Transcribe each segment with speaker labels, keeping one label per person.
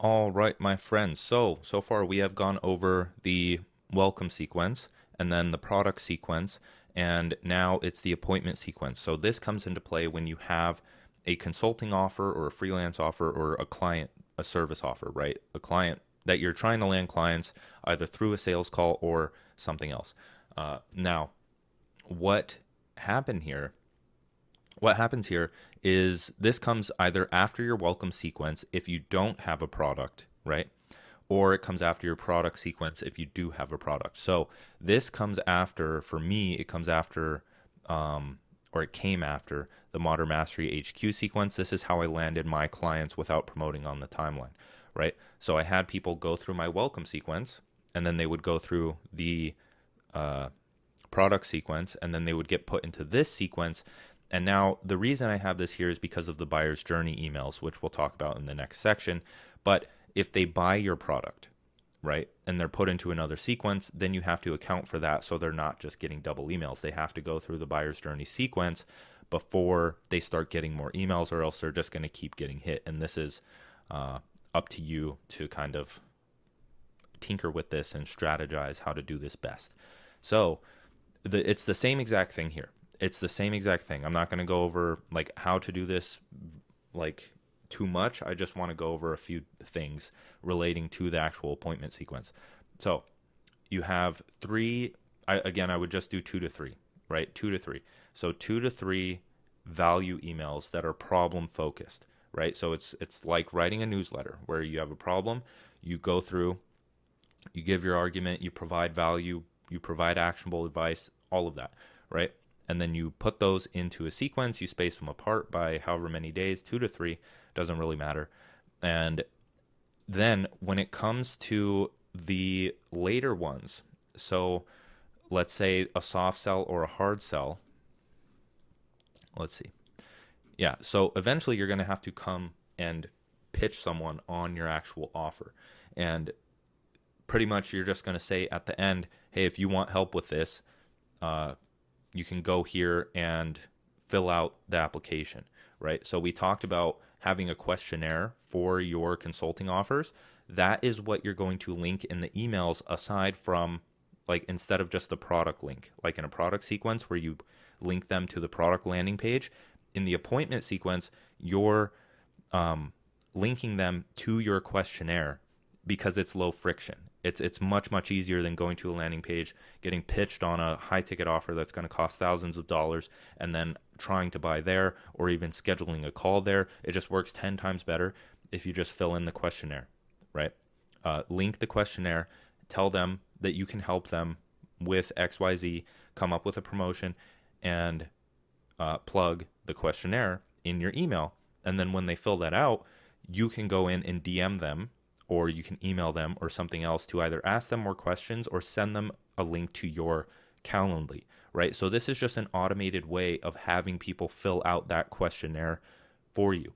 Speaker 1: All right, my friends. So far we have gone over the welcome sequence and then the product sequence, and now it's the appointment sequence. So this comes into play when you have a consulting offer or a freelance offer or a client, a service offer, right? A client that you're trying to land clients either through a sales call or something else. Now, what happened here what happens here is this comes either after your welcome sequence if you don't have a product, right? Or it comes after your product sequence if you do have a product. So this comes after, for me, it comes after, or it came after the Modern Mastery HQ sequence. This is how I landed my clients without promoting on the timeline, right? So I had people go through my welcome sequence, and then they would go through the uh, product sequence, and then they would get put into this sequence. And now the reason I have this here is because of the buyer's journey emails, which we'll talk about in the next section. But if they buy your product, right, and they're put into another sequence, then you have to account for that so they're not just getting double emails. They have to go through the buyer's journey sequence before they start getting more emails, or else they're just going to keep getting hit. And this is up to you to kind of tinker with this and strategize how to do this best. So it's the same exact thing here. It's the same exact thing. I'm not going to go over like how to do this like too much. I just want to go over a few things relating to the actual appointment sequence. So you have three. I would just do 2 to 3, right? 2 to 3. So 2 to 3 value emails that are problem focused, right? So it's like writing a newsletter where you have a problem, you go through, you give your argument, you provide value, you provide actionable advice, all of that, right? And then you put those into a sequence, you space them apart by however many days, 2 to 3, doesn't really matter. And then when it comes to the later ones, so let's say a soft sell or a hard sell, let's see. Yeah, so eventually you're going to have to come and pitch someone on your actual offer. And pretty much you're just going to say at the end, hey, if you want help with this, you can go here and fill out the application, right? So we talked about having a questionnaire for your consulting offers. That is what you're going to link in the emails aside from, like, instead of just the product link, like in a product sequence where you link them to the product landing page. In the appointment sequence, you're linking them to your questionnaire because it's low friction. It's much easier than going to a landing page, getting pitched on a high ticket offer that's going to cost thousands of dollars, and then trying to buy there or even scheduling a call there. It just works 10 times better if you just fill in the questionnaire, right? Link the questionnaire, tell them that you can help them with XYZ, come up with a promotion, and plug the questionnaire in your email. And then when they fill that out, you can go in and DM them, or you can email them or something else to either ask them more questions or send them a link to your Calendly, right? So this is just an automated way of having people fill out that questionnaire for you,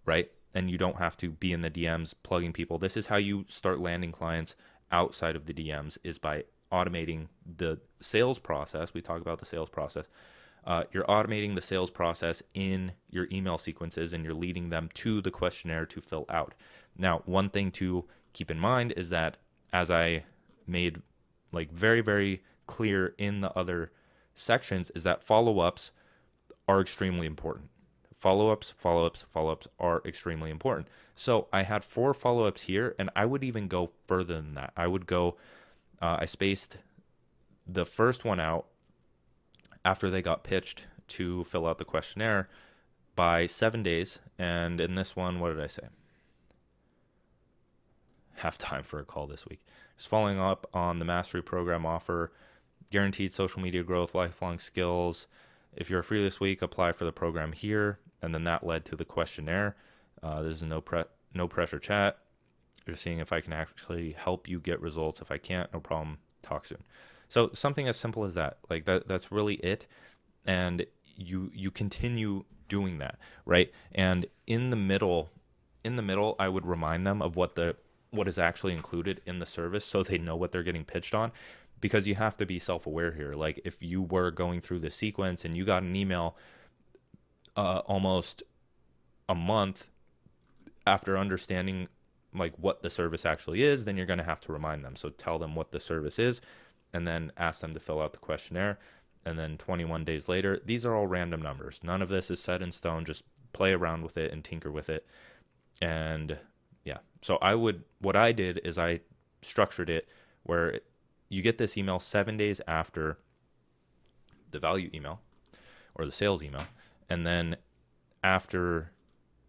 Speaker 1: right? And you don't have to be in the DMs plugging people. This is how you start landing clients outside of the DMs, is by automating the sales process. We talk about the sales process. You're automating the sales process in your email sequences, and you're leading them to the questionnaire to fill out. Now, one thing to keep in mind is that, as I made like very clear in the other sections, is that follow-ups are extremely important. Follow-ups are extremely important. So I had 4 follow-ups here, and I would even go further than that. I would go, I spaced the first one out after they got pitched to fill out the questionnaire by 7 days. And in this one, what did I say? Have time for a call this week. Just following up on the mastery program offer, guaranteed social media growth, lifelong skills. If you're free this week, apply for the program here. And then that led to the questionnaire. This is no pressure chat. Just seeing if I can actually help you get results. If I can't, no problem. Talk soon. So something as simple as that. Like that's really it. And you continue doing that, right? And in the middle, I would remind them of what is actually included in the service, so they know what they're getting pitched on, because you have to be self-aware here. Like, if you were going through the sequence and you got an email almost a month after understanding like what the service actually is, then you're going to have to remind them. So tell them what the service is and then ask them to fill out the questionnaire. And then 21 days later, these are all random numbers. None of this is set in stone. Just play around with it and tinker with it. And yeah, so what I did is I structured it where you get this email 7 days after the value email or the sales email. And then after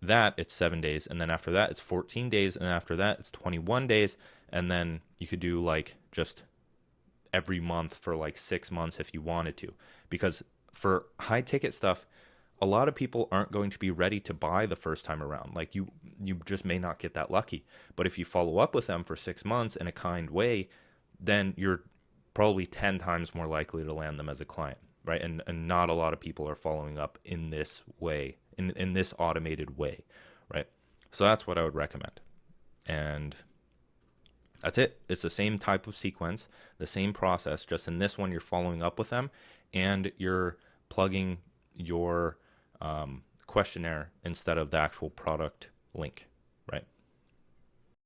Speaker 1: that, it's 7 days. And then after that, it's 14 days. And after that, it's 21 days. And then you could do like just every month for like 6 months if you wanted to. Because for high ticket stuff, a lot of people aren't going to be ready to buy the first time around. Like you just may not get that lucky. But if you follow up with them for 6 months in a kind way, then you're probably 10 times more likely to land them as a client, right? And not a lot of people are following up in this way, in this automated way, right? So that's what I would recommend. And that's it. It's the same type of sequence, the same process, just in this one, you're following up with them and you're plugging your questionnaire instead of the actual product link, right?